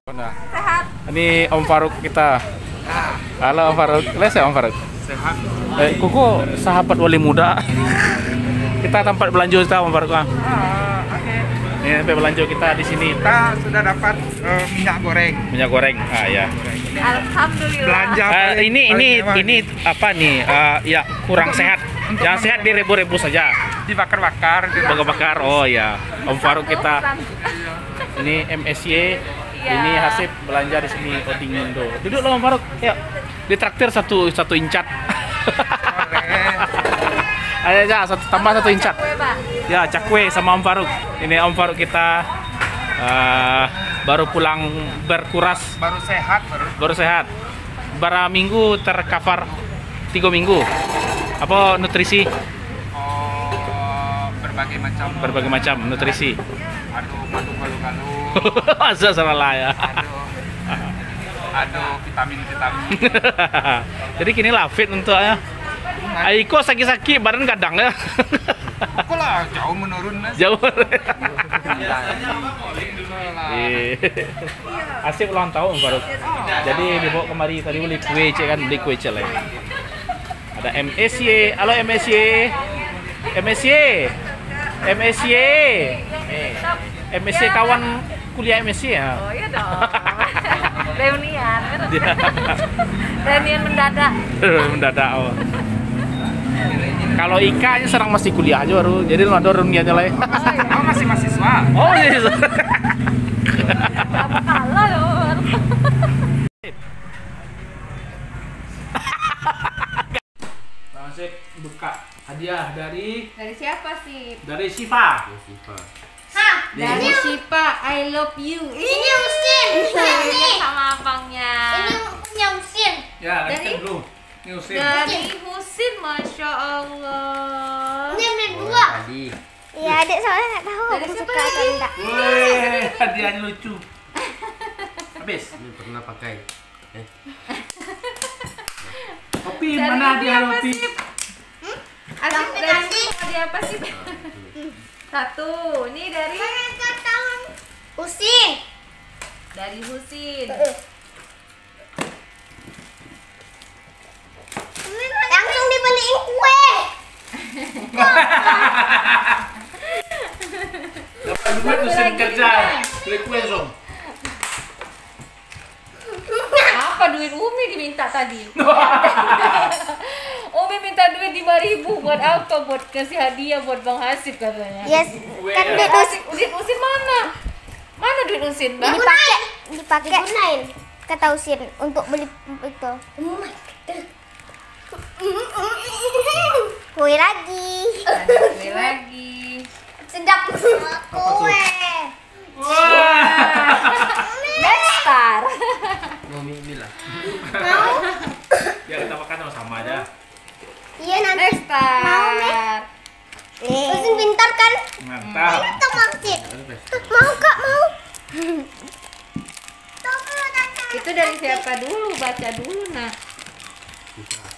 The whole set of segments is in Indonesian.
Nah, Sehat. ini Om Faruk kita. Halo Om Faruk, les ya Om Faruk. Sehat. Koko sahabat wali muda. Kita tempat belanja kita Om Faruk. Oke. Ini tempat belanja kita di sini. Kita sudah dapat minyak goreng. Minyak goreng. Ah ya. Alhamdulillah. Belanja. Ini mewah. apa nih? Ya kurang sehat. Yang sehat direbus-rebus saja. Dibakar-bakar. Bakar-bakar. Oh ya. Om Faruk kita. Ini MSY. Iya. Ini Hasib belanja di sini Oding Indo. Duduk loh Om Faruk. Yuk. Ditraktir satu incat. Ayo aja tambah satu incat. Ya, cakwe sama Om Faruk. Ini Om Faruk kita baru pulang berkuras, Baru sehat baru sehat. Berapa minggu tercover? 3 minggu. Apa nutrisi? berbagai macam nutrisi. aduh kalu-kalu Masa salah ya. aduh vitamin Jadi kini lah fit untuk ya. Aiko sakit-sakit badan kadang ya. kok lah jauh menurun mas. Jauh. Asik ulang tahun baru. Jadi dibawa kemari tadi beli kue cek kan, beli kue celeng. Ada MSY, halo MSY. MSY kawan kuliah MSY ya. Oh iya dong. Reunian. Reunian mendadak. Mendadak. Oh. Kalau Ika nya serang masih kuliah aja baru, jadi lu ada reuniannya lah. Oh masih mahasiswa. Oh iya. Apa kalah loh. Langsung buka hadiah dari siapa sih? dari Siva. Dari Sipa, I love you. Ini Usin, Ini sama abangnya. ini punya Usin. Ya, Dari- lanjutkan dulu. Ini Usin. Dari Husin, Masya Allah. Ini ada dua. Iya, adik soalnya nggak tahu Dari aku siapa suka atau lagi? enggak. Wih, hadiahnya lucu. Habis. Ini pernah pakai. Kopi Dari mana ini hadiah apa roti? sih? Asik dari dia apa sih? Satu, ini dari Usin. dari Husin. Langsung dibeliin kue. Dapat duit Usin kerja. Beli kue Zom. Apa duit Umi diminta tadi? Umi minta duit 5.000 buat apa? Buat kasih hadiah buat Bang Hasib katanya. Yes, kan duit Duit Usin mana? Mana duit Usin, Bang? dipakai Gunain. kata Usin untuk beli itu kue lagi. Duit lagi. Sedap kue. Nestar. Mau mie lah. Ya kita makan sama aja. Iya nanti. Nestar. Usin pintar kan? Mantap. Itu maksud. Mau Kak, mau. Itu dari siapa dulu? Baca dulu, Nak.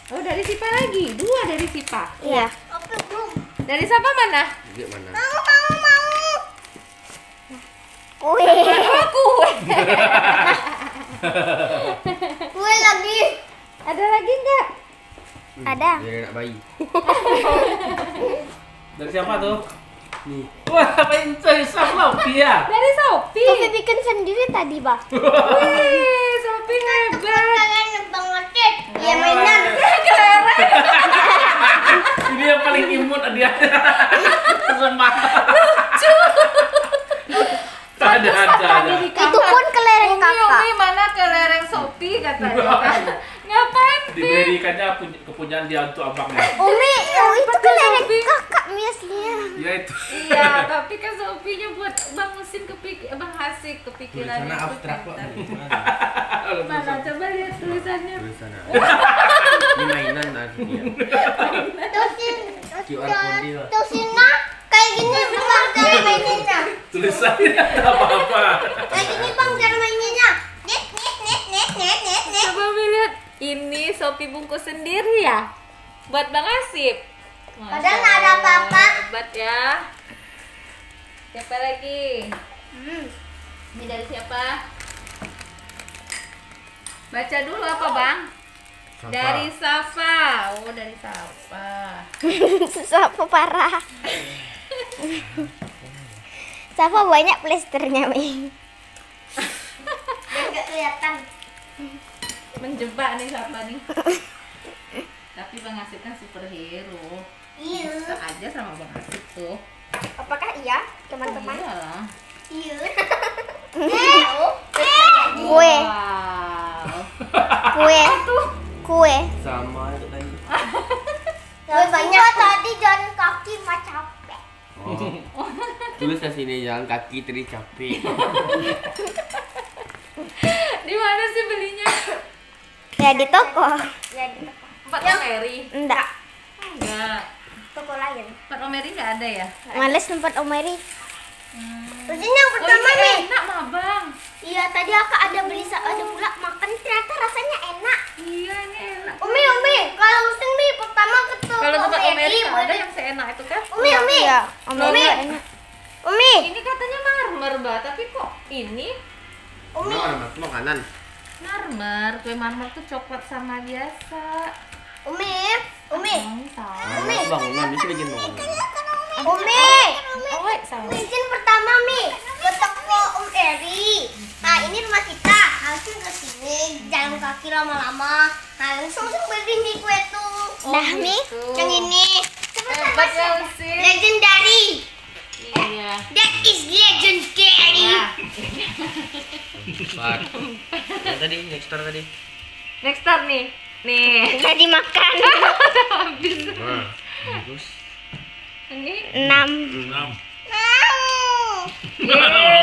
Oh, dari Sipa lagi. 2 dari Sipa. Iya. Oke, belum. Dari siapa mana? Dia mana? Mau. Kue. Aku. Kue lagi. Ada lagi enggak? Ada. Dia anak bayi. Dari siapa tuh? Nih. Wah, main Sophie ya. Dari Sophie. Sofi bikin sendiri tadi, Bah. Wih, Sophie hebat. Kalian banget. Iya mainan. Ini yang paling imut dia. Sembah. Ada. Itu pun kelereng kakak. Umi mana kelereng Sophie katanya. Ngapain sih? Diberikannya kepunyaan dia untuk abangnya. Umi, oh itu Betul, kelereng Sofi. kakak biasanya. Ya itu. Iya, tapi kan Sophie-nya buat Bang Husin Bang Hasib kepikiran. Tulisannya abstrak kok. Mana coba lihat tulisannya. Tulisannya. Ini mainan tadi dia. Tusin. QR code dia. Tusina kayak gini bang cara maininnya. Tulisannya ada apa-apa. Kayak gini bang cara maininnya. Net. Coba Umi lihat. Ini Sophie bungkus sendiri ya? Buat Bang Hasib. Padahal nggak ada apa-apa. Hebat ya. Siapa lagi? Ini dari siapa? Baca dulu apa bang? Safa. Dari Safa. Oh dari Safa. Safa parah. Safa banyak plesternya, Mi. Biar nggak kelihatan. Menjebak nih Safa nih. Tapi Bang Asif kan superhero. Iya. Bisa aja sama Bang Asif tuh. Apakah iya, teman-teman? Iyalah. Iya. Kue, Wow. kue, kue. Sama itu tadi. Lebih banyak tadi jalan kaki mah capek. Oh. Tulis di sini jalan kaki teri capek. Di mana sih belinya? Ya di toko. Ya di Empat Omeri. Enggak, Enggak. toko lain. Empat Omeri enggak ada ya? males tempat Omeri. Terus ini yang pertama ini nih. enak mah bang. Iya tadi Kakak ada beli ada pula makan ternyata rasanya enak. Iya ini enak. Umi, kalau musim nih pertama ke toko Kalau tempat Omeri nggak ada boleh. yang seenak itu kan? Umi, Iya, Omeri Umi. enak. Umi, Ini katanya marmer bah, tapi kok ini Umi. Mana makanan? marmer? Kue marmer tuh coklat sama biasa. Umi. Mau tahu? Bangunan di sini bikin bangunan. Umi. Oh wait, sama. Izin pertama Mi ke toko Om Eri. Nah ini rumah kita, langsung ke sini jalan kaki lama-lama. Nah langsung beli nih kue tuh. dah Mi. gitu. Yang ini Hebat ya Usi. legendary. Iya. That is legendary. Nah, Pak. Yang tadi next tadi. next start nih. Nih. Nggak dimakan. Habis. Nah, terus Ini. 6. Mau.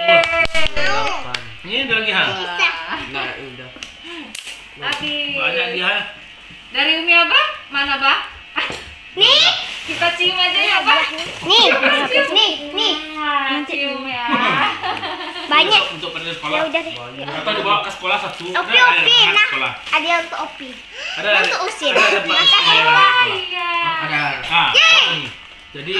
delapan. Ini ada lagi ha. Nah, udah. Habis. Banyak dia. Dari Umi apa? Mana bah? Nih, Kita cium aja ya bah. nih, Cium ya. Banyak. Untuk pergi Ya sekolah. udah deh. Atau dibawa ke sekolah satu. Opi, Ada Opi, anak nah. sekolah. Ada yang untuk Opi. Ada Untuk Usin. ada tempat Makasih, sekolah. Pak. Iya. Ada. Ah, jadi